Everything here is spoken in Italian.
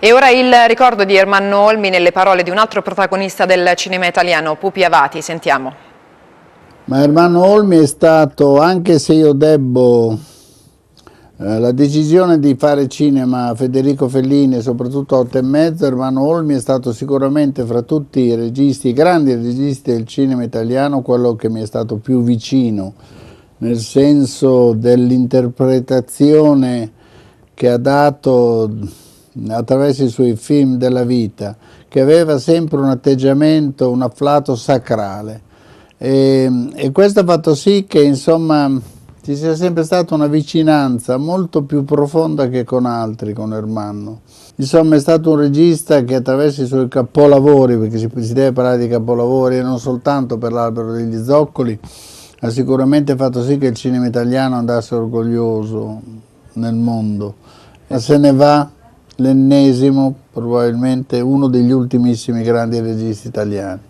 E ora il ricordo di Ermanno Olmi nelle parole di un altro protagonista del cinema italiano, Pupi Avati. Sentiamo. Ma Ermanno Olmi è stato, anche se io debbo la decisione di fare cinema a Federico Fellini e soprattutto a 8 e mezzo, Ermanno Olmi è stato sicuramente fra tutti i registi, i grandi registi del cinema italiano, quello che mi è stato più vicino, nel senso dell'interpretazione che ha dato attraverso i suoi film della vita, che aveva sempre un atteggiamento, un afflato sacrale. E questo ha fatto sì che insomma ci sia sempre stata una vicinanza molto più profonda che con altri, con Ermanno. Insomma è stato un regista che attraverso i suoi capolavori, perché si deve parlare di capolavori e non soltanto per l'Albero degli Zoccoli, ha sicuramente fatto sì che il cinema italiano andasse orgoglioso nel mondo. E se ne va l'ennesimo, probabilmente uno degli ultimissimi grandi registi italiani.